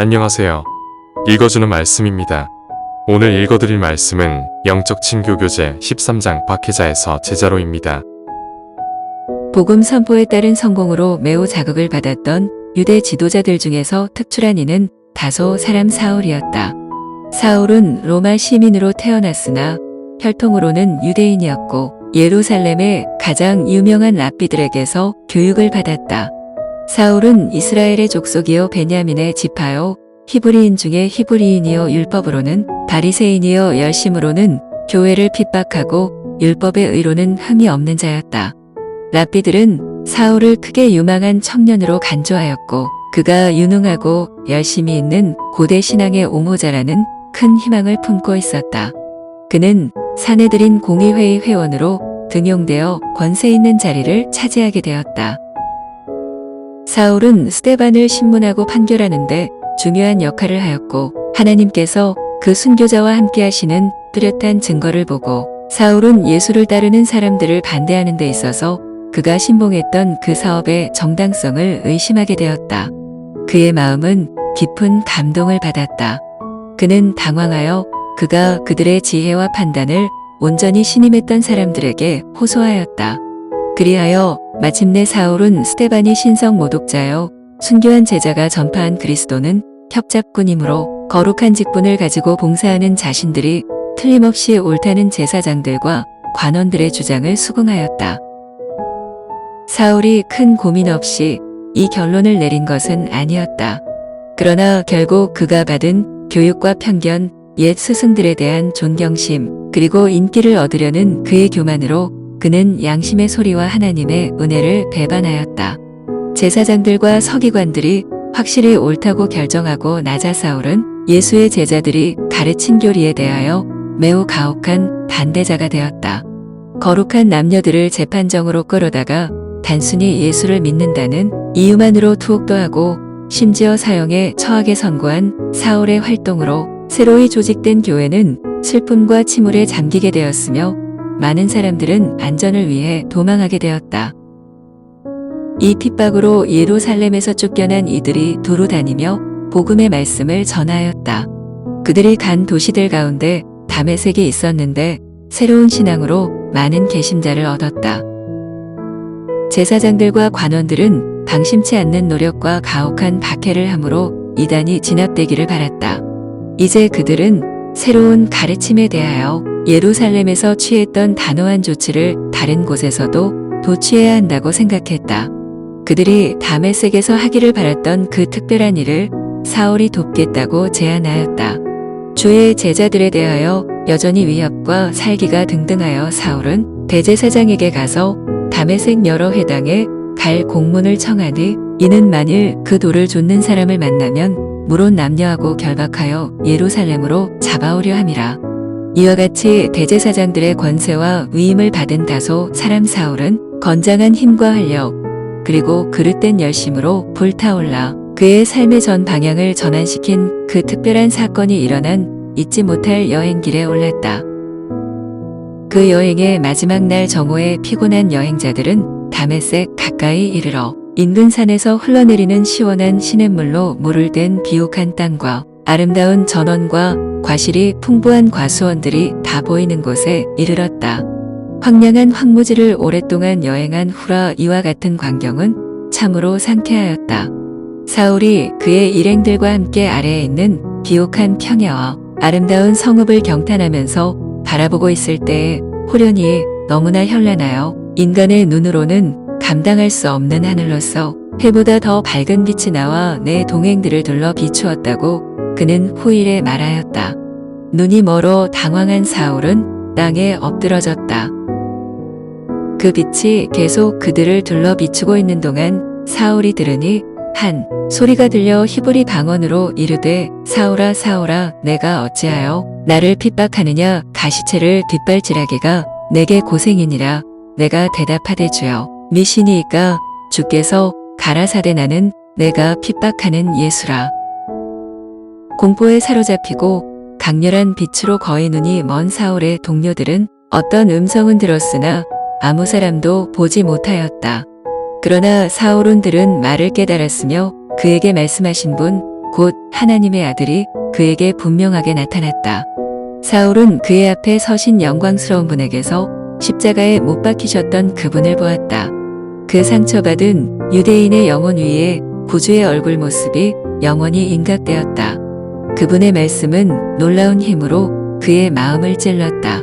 안녕하세요. 읽어주는 말씀입니다. 오늘 읽어드릴 말씀은 영적 친교 교재 13장 박해자에서 제자로입니다. 복음 선포에 따른 성공으로 매우 자극을 받았던 유대 지도자들 중에서 특출한 이는 다소 사람 사울이었다. 사울은 로마 시민으로 태어났으나 혈통으로는 유대인이었고 예루살렘의 가장 유명한 랍비들에게서 교육을 받았다. 사울은 이스라엘의 족속이요 베냐민의 지파요 히브리인 중에 히브리인이요 율법으로는 바리새인이요 열심으로는 교회를 핍박하고 율법의 의로는 흠이 없는 자였다. 랍비들은 사울을 크게 유망한 청년으로 간주하였고 그가 유능하고 열심히 있는 고대 신앙의 옹호자라는 큰 희망을 품고 있었다. 그는 사내들인 공의회의 회원으로 등용되어 권세 있는 자리를 차지하게 되었다. 사울은 스데반을 신문하고 판결하는데 중요한 역할을 하였고 하나님께서 그 순교자와 함께 하시는 뚜렷한 증거를 보고 사울은 예수를 따르는 사람들을 반대하는 데 있어서 그가 신봉했던 그 사업의 정당성을 의심하게 되었다. 그의 마음은 깊은 감동을 받았다. 그는 당황하여 그가 그들의 지혜와 판단을 온전히 신임했던 사람들에게 호소하였다. 그리하여 마침내 사울은 스데반이 신성 모독자요 순교한 제자가 전파한 그리스도는 협잡꾼이므로 거룩한 직분을 가지고 봉사하는 자신들이 틀림없이 옳다는 제사장들과 관원들의 주장을 수긍하였다. 사울이 큰 고민 없이 이 결론을 내린 것은 아니었다. 그러나 결국 그가 받은 교육과 편견, 옛 스승들에 대한 존경심, 그리고 인기를 얻으려는 그의 교만으로 그는 양심의 소리와 하나님의 은혜를 배반하였다. 제사장들과 서기관들이 확실히 옳다고 결정하고 나자 사울은 예수의 제자들이 가르친 교리에 대하여 매우 가혹한 반대자가 되었다. 거룩한 남녀들을 재판정으로 끌어다가 단순히 예수를 믿는다는 이유만으로 투옥도 하고 심지어 사형에 처하게 선고한 사울의 활동으로 새로이 조직된 교회는 슬픔과 침울에 잠기게 되었으며 많은 사람들은 안전을 위해 도망하게 되었다. 이 핍박으로 예루살렘에서 쫓겨난 이들이 두루 다니며 복음의 말씀을 전하였다. 그들이 간 도시들 가운데 다메섹이 있었는데 새로운 신앙으로 많은 개심자를 얻었다. 제사장들과 관원들은 방심치 않는 노력과 가혹한 박해를 함으로 이단이 진압되기를 바랐다. 이제 그들은 새로운 가르침에 대하여 예루살렘에서 취했던 단호한 조치를 다른 곳에서도 도취해야 한다고 생각했다. 그들이 다메섹에서 하기를 바랐던 그 특별한 일을 사울이 돕겠다고 제안하였다. 주의 제자들에 대하여 여전히 위협과 살기가 등등하여 사울은 대제사장에게 가서 다메섹 여러 회당에 갈 공문을 청하니 이는 만일 그 돌을 좇는 사람을 만나면 물론 남녀하고 결박하여 예루살렘으로 잡아오려 함이라. 이와 같이 대제사장들의 권세와 위임을 받은 다소 사람 사울은 건장한 힘과 활력 그리고 그릇된 열심으로 불타올라 그의 삶의 전 방향을 전환시킨 그 특별한 사건이 일어난 잊지 못할 여행길에 올랐다. 그 여행의 마지막 날 정오에 피곤한 여행자들은 다메섹 가까이 이르러 인근 산에서 흘러내리는 시원한 시냇물로 물을 댄 비옥한 땅과 아름다운 전원과 과실이 풍부한 과수원들이 다 보이는 곳에 이르렀다. 황량한 황무지를 오랫동안 여행한 후라 이와 같은 광경은 참으로 상쾌하였다. 사울이 그의 일행들과 함께 아래에 있는 비옥한 평야와 아름다운 성읍을 경탄하면서 바라보고 있을 때에 호련히 너무나 현란하여 인간의 눈으로는 감당할 수 없는 하늘로서 해보다 더 밝은 빛이 나와 내 동행들을 둘러 비추었다고 그는 후일에 말하였다. 눈이 멀어 당황한 사울은 땅에 엎드러졌다. 그 빛이 계속 그들을 둘러 비추고 있는 동안 사울이 들으니 한 소리가 들려 히브리 방언으로 이르되 사울아 사울아 내가 어찌하여 나를 핍박하느냐 가시체를 뒷발질하기가 내게 고생이니라. 내가 대답하되 주여 미시니이까 주께서 가라사대 나는 내가 핍박하는 예수라. 공포에 사로잡히고 강렬한 빛으로 거의 눈이 먼 사울의 동료들은 어떤 음성은 들었으나 아무 사람도 보지 못하였다. 그러나 사울은 들은 말을 깨달았으며 그에게 말씀하신 분 곧 하나님의 아들이 그에게 분명하게 나타났다. 사울은 그의 앞에 서신 영광스러운 분에게서 십자가에 못 박히셨던 그분을 보았다. 그 상처받은 유대인의 영혼 위에 구주의 얼굴 모습이 영원히 인각되었다. 그분의 말씀은 놀라운 힘으로 그의 마음을 찔렀다.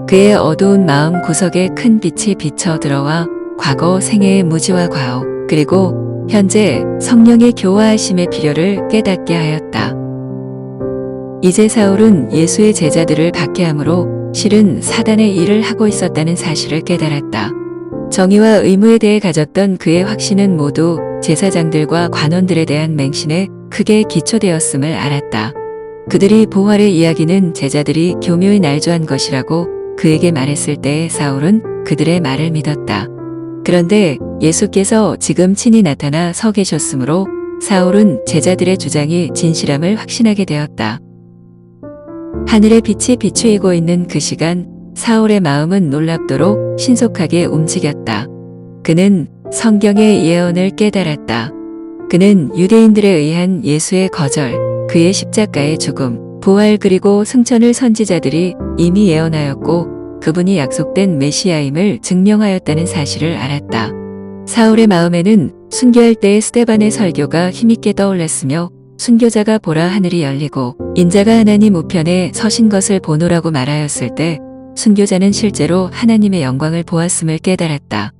그의 어두운 마음 구석에 큰 빛이 비쳐 들어와 과거 생애의 무지와 과오, 그리고 현재 성령의 교화하심의 필요를 깨닫게 하였다. 이제 사울은 예수의 제자들을 박해함으로 실은 사단의 일을 하고 있었다는 사실을 깨달았다. 정의와 의무에 대해 가졌던 그의 확신은 모두 제사장들과 관원들에 대한 맹신에 크게 기초되었음을 알았다. 그들이 부활의 이야기는 제자들이 교묘히 날조한 것이라고 그에게 말했을 때 사울은 그들의 말을 믿었다. 그런데 예수께서 지금 친히 나타나 서 계셨으므로 사울은 제자들의 주장이 진실함을 확신하게 되었다. 하늘의 빛이 비추이고 있는 그 시간, 사울의 마음은 놀랍도록 신속하게 움직였다. 그는 성경의 예언을 깨달았다. 그는 유대인들에 의한 예수의 거절, 그의 십자가의 죽음, 부활 그리고 승천을 선지자들이 이미 예언하였고 그분이 약속된 메시아임을 증명하였다는 사실을 알았다. 사울의 마음에는 순교할 때의 스데반의 설교가 힘있게 떠올랐으며 순교자가 보라 하늘이 열리고 인자가 하나님 우편에 서신 것을 보노라고 말하였을 때 순교자는 실제로 하나님의 영광을 보았음을 깨달았다.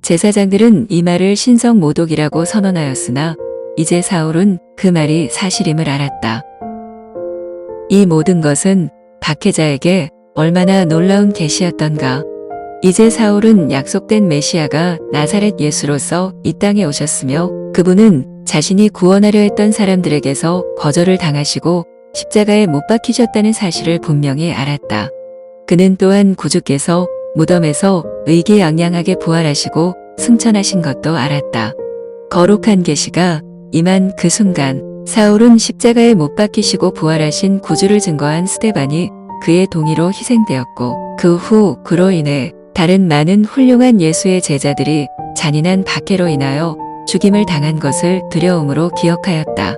제사장들은 이 말을 신성 모독이라고 선언하였으나 이제 사울은 그 말이 사실임을 알았다. 이 모든 것은 박해자에게 얼마나 놀라운 계시였던가. 이제 사울은 약속된 메시아가 나사렛 예수로서 이 땅에 오셨으며 그분은 자신이 구원하려 했던 사람들에게서 거절을 당하시고 십자가에 못 박히셨다는 사실을 분명히 알았다. 그는 또한 구주께서 무덤에서 의기양양하게 부활하시고 승천하신 것도 알았다. 거룩한 계시가 임한 그 순간 사울은 십자가에 못 박히시고 부활하신 구주를 증거한 스데반이 그의 동의로 희생되었고 그 후 그로 인해 다른 많은 훌륭한 예수의 제자들이 잔인한 박해로 인하여 죽임을 당한 것을 두려움으로 기억하였다.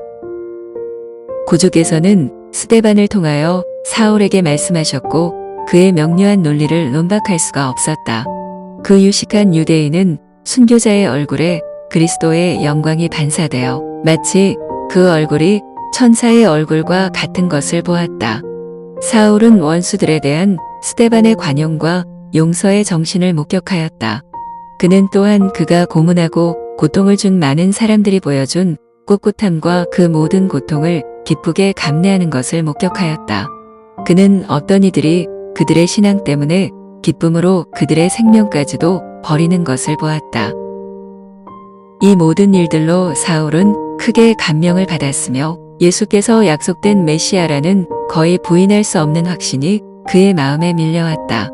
구주께서는 스데반을 통하여 사울에게 말씀하셨고 그의 명료한 논리를 논박할 수가 없었다. 그 유식한 유대인은 순교자의 얼굴에 그리스도의 영광이 반사되어 마치 그 얼굴이 천사의 얼굴과 같은 것을 보았다. 사울은 원수들에 대한 스데반의 관용과 용서의 정신을 목격하였다. 그는 또한 그가 고문하고 고통을 준 많은 사람들이 보여준 꿋꿋함과 그 모든 고통을 기쁘게 감내하는 것을 목격하였다. 그는 어떤 이들이 그들의 신앙 때문에 기쁨으로 그들의 생명까지도 버리는 것을 보았다. 이 모든 일들로 사울은 크게 감명을 받았으며 예수께서 약속된 메시아라는 거의 부인할 수 없는 확신이 그의 마음에 밀려왔다.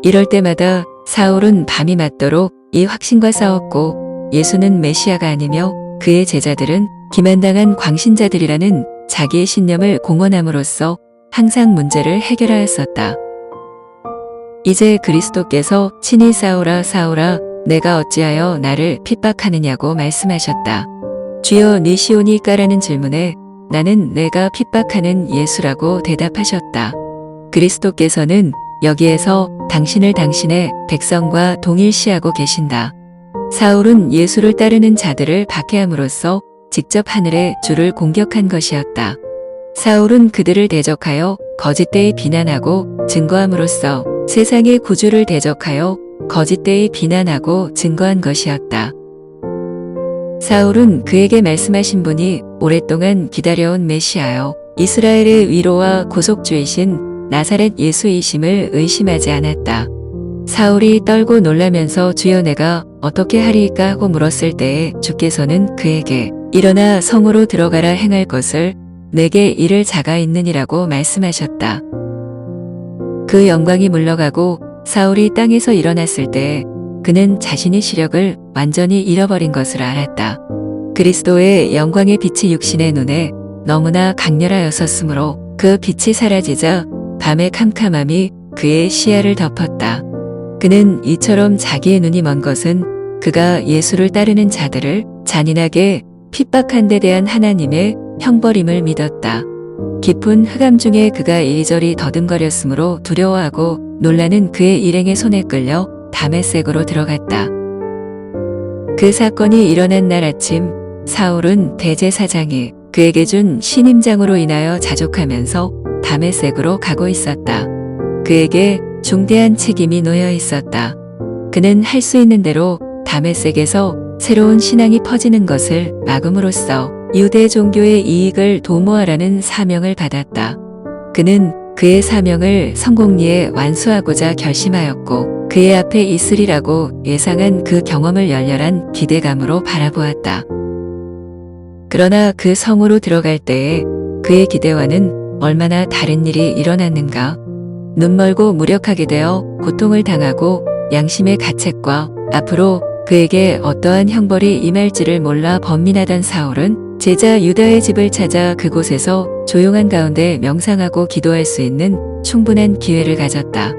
이럴 때마다 사울은 밤이 맞도록 이 확신과 싸웠고 예수는 메시아가 아니며 그의 제자들은 기만당한 광신자들이라는 자기의 신념을 공언함으로써 항상 문제를 해결하였었다. 이제 그리스도께서 친히 사울아 사울아 내가 어찌하여 나를 핍박하느냐고 말씀하셨다. 주여 네 시오니까라는 질문에 나는 내가 핍박하는 예수라고 대답하셨다. 그리스도께서는 여기에서 당신을 당신의 백성과 동일시하고 계신다. 사울은 예수를 따르는 자들을 박해함으로써 직접 하늘의 주를 공격한 것이었다. 사울은 그들을 대적하여 거짓되이 비난하고 증거함으로써 세상의 구주를 대적하여 거짓되이 비난하고 증거한 것이었다. 사울은 그에게 말씀하신 분이 오랫동안 기다려온 메시아여 이스라엘의 위로와 구속주이신 나사렛 예수이심을 의심하지 않았다. 사울이 떨고 놀라면서 주여 내가 어떻게 하리이까 하고 물었을 때에 주께서는 그에게 일어나 성으로 들어가라 행할 것을 내게 이를 자가 있느니라고 말씀하셨다. 그 영광이 물러가고 사울이 땅에서 일어났을 때 그는 자신의 시력을 완전히 잃어버린 것을 알았다. 그리스도의 영광의 빛이 육신의 눈에 너무나 강렬하였었으므로 그 빛이 사라지자 밤의 캄캄함이 그의 시야를 덮었다. 그는 이처럼 자기의 눈이 먼 것은 그가 예수를 따르는 자들을 잔인하게 핍박한 데 대한 하나님의 형벌임을 믿었다. 깊은 흑암 중에 그가 이리저리 더듬거렸으므로 두려워하고 놀라는 그의 일행의 손에 끌려 다메섹으로 들어갔다. 그 사건이 일어난 날 아침, 사울은 대제사장이 그에게 준 신임장으로 인하여 자족하면서 다메섹으로 가고 있었다. 그에게 중대한 책임이 놓여 있었다. 그는 할 수 있는 대로 다메섹에서 새로운 신앙이 퍼지는 것을 막음으로써 유대 종교의 이익을 도모하라는 사명을 받았다. 그는 그의 사명을 성공리에 완수하고자 결심하였고 그의 앞에 있으리라고 예상한 그 경험을 열렬한 기대감으로 바라보았다. 그러나 그 성으로 들어갈 때에 그의 기대와는 얼마나 다른 일이 일어났는가. 눈멀고 무력하게 되어 고통을 당하고 양심의 가책과 앞으로 그에게 어떠한 형벌이 임할지를 몰라 번민하던 사울은 제자 유다의 집을 찾아 그곳에서 조용한 가운데 명상하고 기도할 수 있는 충분한 기회를 가졌다.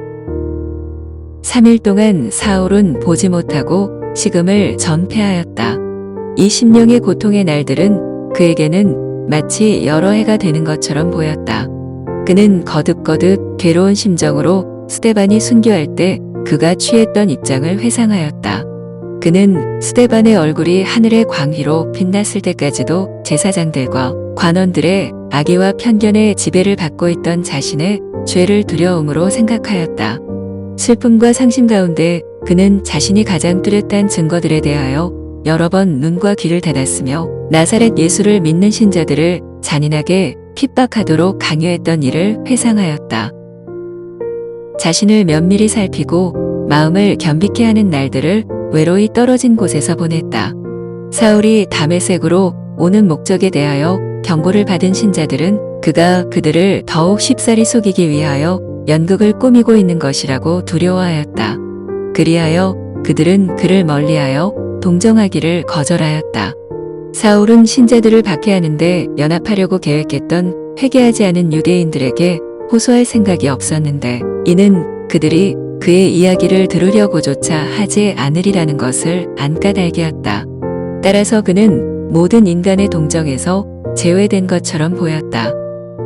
3일 동안 사울은 보지 못하고 식음을 전폐하였다. 이 심령의 고통의 날들은 그에게는 마치 여러 해가 되는 것처럼 보였다. 그는 거듭거듭 괴로운 심정으로 스데반이 순교할 때 그가 취했던 입장을 회상하였다. 그는 스데반의 얼굴이 하늘의 광희로 빛났을 때까지도 제사장들과 관원들의 악의와 편견의 지배를 받고 있던 자신의 죄를 두려움으로 생각하였다. 슬픔과 상심 가운데 그는 자신이 가장 뚜렷한 증거들에 대하여 여러 번 눈과 귀를 닫았으며 나사렛 예수를 믿는 신자들을 잔인하게 핍박하도록 강요했던 일을 회상하였다. 자신을 면밀히 살피고 마음을 겸비케 하는 날들을 외로이 떨어진 곳에서 보냈다. 사울이 다메섹으로 오는 목적에 대하여 경고를 받은 신자들은 그가 그들을 더욱 쉽사리 속이기 위하여 연극을 꾸미고 있는 것이라고 두려워하였다. 그리하여 그들은 그를 멀리하여 동정하기를 거절하였다. 사울은 신자들을 박해하는데 연합하려고 계획했던 회개하지 않은 유대인들에게 호소할 생각이 없었는데 이는 그들이 그의 이야기를 들으려고조차 하지 않으리라는 것을 안까닭이었다. 따라서 그는 모든 인간의 동정에서 제외된 것처럼 보였다.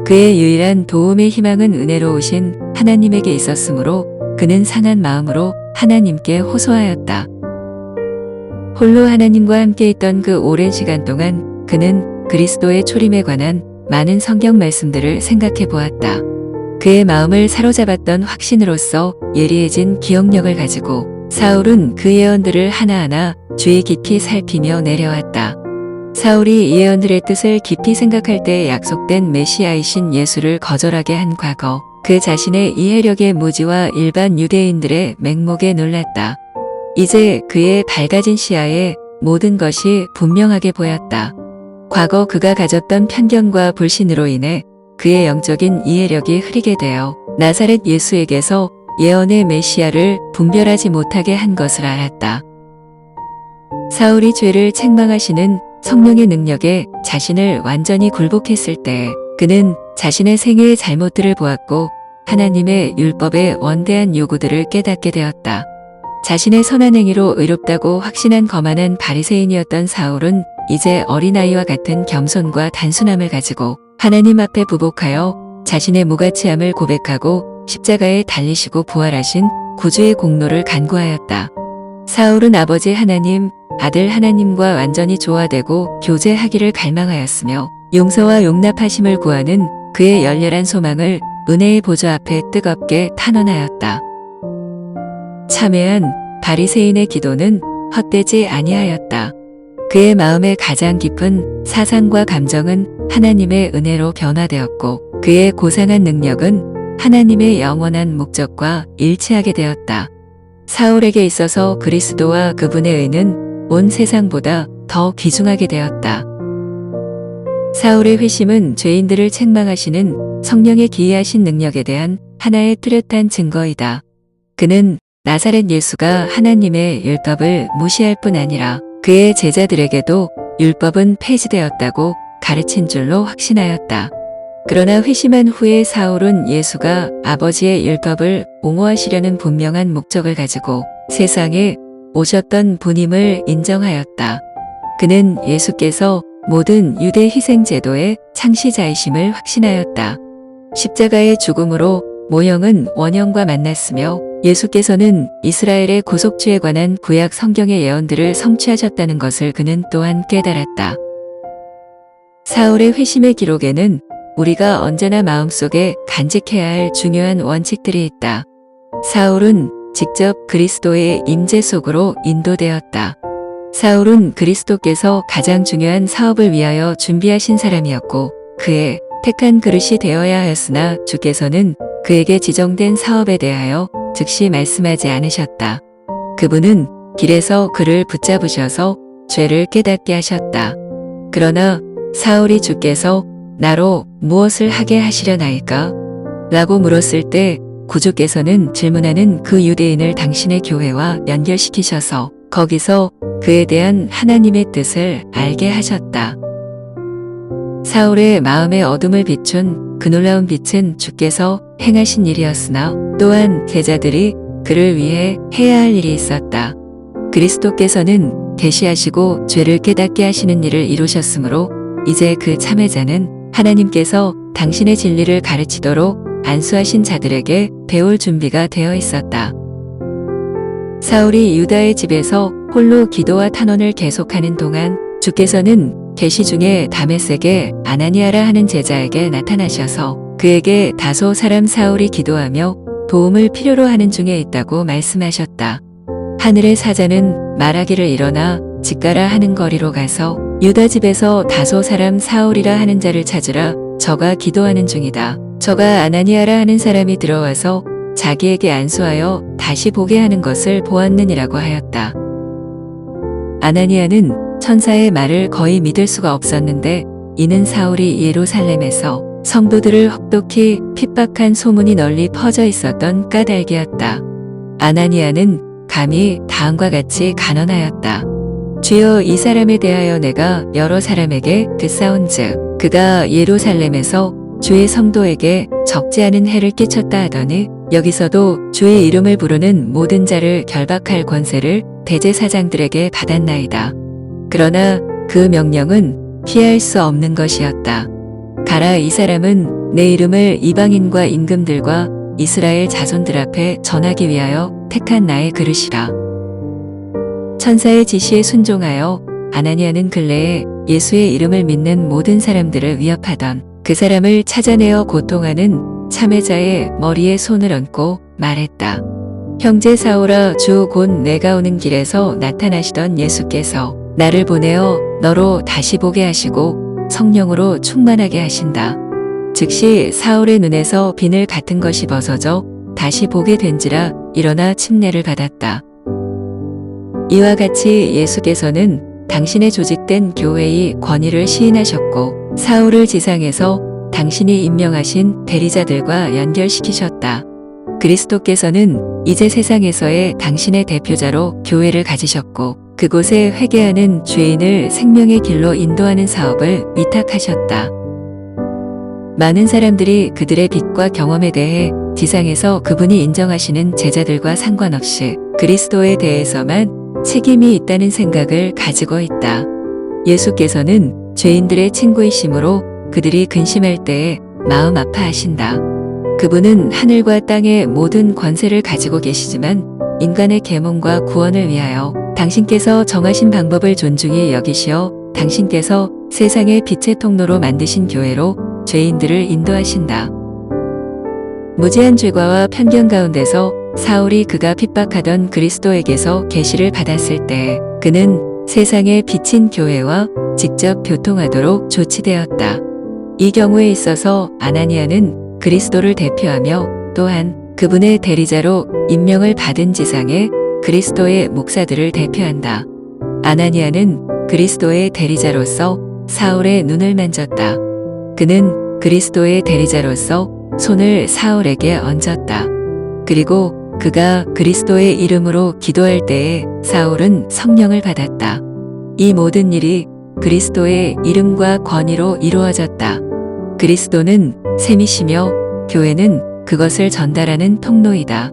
그의 유일한 도움의 희망은 은혜로우신 하나님에게 있었으므로 그는 상한 마음으로 하나님께 호소하였다. 홀로 하나님과 함께 있던 그 오랜 시간 동안 그는 그리스도의 초림에 관한 많은 성경 말씀들을 생각해 보았다. 그의 마음을 사로잡았던 확신으로서 예리해진 기억력을 가지고 사울은 그 예언들을 하나하나 주의 깊이 살피며 내려왔다. 사울이 예언들의 뜻을 깊이 생각할 때 약속된 메시아이신 예수를 거절하게 한 과거, 그 자신의 이해력의 무지와 일반 유대인들의 맹목에 놀랐다. 이제 그의 밝아진 시야에 모든 것이 분명하게 보였다. 과거 그가 가졌던 편견과 불신으로 인해 그의 영적인 이해력이 흐리게 되어 나사렛 예수에게서 예언의 메시아를 분별하지 못하게 한 것을 알았다. 사울이 죄를 책망하시는 성령의 능력에 자신을 완전히 굴복했을 때 그는 자신의 생애의 잘못들을 보았고 하나님의 율법의 원대한 요구들을 깨닫게 되었다. 자신의 선한 행위로 의롭다고 확신한 거만한 바리새인이었던 사울은 이제 어린아이와 같은 겸손과 단순함을 가지고 하나님 앞에 부복하여 자신의 무가치함을 고백하고 십자가에 달리시고 부활하신 구주의 공로를 간구하였다. 사울은 아버지 하나님, 아들 하나님과 완전히 조화되고 교제하기를 갈망하였으며 용서와 용납하심을 구하는 그의 열렬한 소망을 은혜의 보좌 앞에 뜨겁게 탄원하였다. 참회한 바리새인의 기도는 헛되지 아니하였다. 그의 마음의 가장 깊은 사상과 감정은 하나님의 은혜로 변화되었고 그의 고상한 능력은 하나님의 영원한 목적과 일치하게 되었다. 사울에게 있어서 그리스도와 그분의 의는 온 세상보다 더 귀중하게 되었다. 사울의 회심은 죄인들을 책망하시는 성령의 기이하신 능력에 대한 하나의 뚜렷한 증거이다. 그는 나사렛 예수가 하나님의 율법을 무시할 뿐 아니라 그의 제자들에게도 율법은 폐지되었다고 가르친 줄로 확신하였다. 그러나 회심한 후에 사울은 예수가 아버지의 율법을 옹호하시려는 분명한 목적을 가지고 세상에 오셨던 분임을 인정하였다. 그는 예수께서 모든 유대 희생 제도의 창시자이심을 확신하였다. 십자가의 죽음으로 모형은 원형과 만났으며 예수께서는 이스라엘의 구속주에 관한 구약 성경의 예언들을 성취하셨다는 것을 그는 또한 깨달았다. 사울의 회심의 기록에는 우리가 언제나 마음속에 간직해야 할 중요한 원칙들이 있다. 사울은 직접 그리스도의 임재 속으로 인도되었다. 사울은 그리스도께서 가장 중요한 사업을 위하여 준비하신 사람이었고 그의 택한 그릇이 되어야 하였으나 주께서는 그에게 지정된 사업에 대하여 즉시 말씀하지 않으셨다. 그분은 길에서 그를 붙잡으셔서 죄를 깨닫게 하셨다. 그러나 사울이 주께서 나로 무엇을 하게 하시려나이까? 라고 물었을 때 구주께서는 질문하는 그 유대인을 당신의 교회와 연결시키셔서 거기서 그에 대한 하나님의 뜻을 알게 하셨다. 사울의 마음의 어둠을 비춘 그 놀라운 빛은 주께서 행하신 일이었으나 또한 제자들이 그를 위해 해야 할 일이 있었다. 그리스도께서는 계시하시고 죄를 깨닫게 하시는 일을 이루셨으므로 이제 그 참회자는 하나님께서 당신의 진리를 가르치도록 안수하신 자들에게 배울 준비가 되어 있었다. 사울이 유다의 집에서 홀로 기도와 탄원을 계속하는 동안 주께서는 계시 중에 다메섹에 아나니아라 하는 제자에게 나타나셔서 그에게 다소 사람 사울이 기도하며 도움을 필요로 하는 중에 있다고 말씀하셨다. 하늘의 사자는 말하기를 일어나 직가라 하는 거리로 가서 유다 집에서 다소 사람 사울이라 하는 자를 찾으라. 저가 기도하는 중이다. 저가 아나니아라 하는 사람이 들어와서 자기에게 안수하여 다시 보게 하는 것을 보았느니라고 하였다. 아나니아는 천사의 말을 거의 믿을 수가 없었는데 이는 사울이 예루살렘에서 성도들을 혹독히 핍박한 소문이 널리 퍼져 있었던 까닭이었다. 아나니아는 감히 다음과 같이 간언하였다. 주여, 이 사람에 대하여 내가 여러 사람에게 듣사온즉 그가 예루살렘에서 주의 성도에게 적지 않은 해를 끼쳤다 하더니 여기서도 주의 이름을 부르는 모든 자를 결박할 권세를 대제사장들에게 받았나이다. 그러나 그 명령은 피할 수 없는 것이었다. 가라, 이 사람은 내 이름을 이방인과 임금들과 이스라엘 자손들 앞에 전하기 위하여 택한 나의 그릇이라. 천사의 지시에 순종하여 아나니아는 근래에 예수의 이름을 믿는 모든 사람들을 위협하던 그 사람을 찾아내어 고통하는 참회자의 머리에 손을 얹고 말했다. 형제 사울아, 주 곧 내가 오는 길에서 나타나시던 예수께서 나를 보내어 너로 다시 보게 하시고 성령으로 충만하게 하신다. 즉시 사울의 눈에서 비늘 같은 것이 벗어져 다시 보게 된지라 일어나 침례를 받았다. 이와 같이 예수께서는 당신의 조직된 교회의 권위를 시인하셨고 사울을 지상에서 당신이 임명하신 대리자들과 연결시키셨다. 그리스도께서는 이제 세상에서의 당신의 대표자로 교회를 가지셨고 그곳에 회개하는 죄인을 생명의 길로 인도하는 사업을 위탁하셨다. 많은 사람들이 그들의 빛과 경험에 대해 지상에서 그분이 인정하시는 제자들과 상관없이 그리스도에 대해서만 책임이 있다는 생각을 가지고 있다. 예수께서는 죄인들의 친구이심으로 그들이 근심할 때에 마음 아파하신다. 그분은 하늘과 땅의 모든 권세를 가지고 계시지만 인간의 계몽과 구원을 위하여 당신께서 정하신 방법을 존중히 여기시어 당신께서 세상의 빛의 통로로 만드신 교회로 죄인들을 인도하신다. 무제한 죄과와 편견 가운데서 사울이 그가 핍박하던 그리스도에게서 계시를 받았을 때 그는 세상에 비친 교회와 직접 교통하도록 조치되었다. 이 경우에 있어서 아나니아는 그리스도를 대표하며 또한 그분의 대리자로 임명을 받은 지상의 그리스도의 목사들을 대표한다. 아나니아는 그리스도의 대리자로서 사울의 눈을 만졌다. 그는 그리스도의 대리자로서 손을 사울에게 얹었다. 그리고 그가 그리스도의 이름으로 기도할 때에 사울은 성령을 받았다. 이 모든 일이 그리스도의 이름과 권위로 이루어졌다. 그리스도는 셈이시며 교회는 그것을 전달하는 통로이다.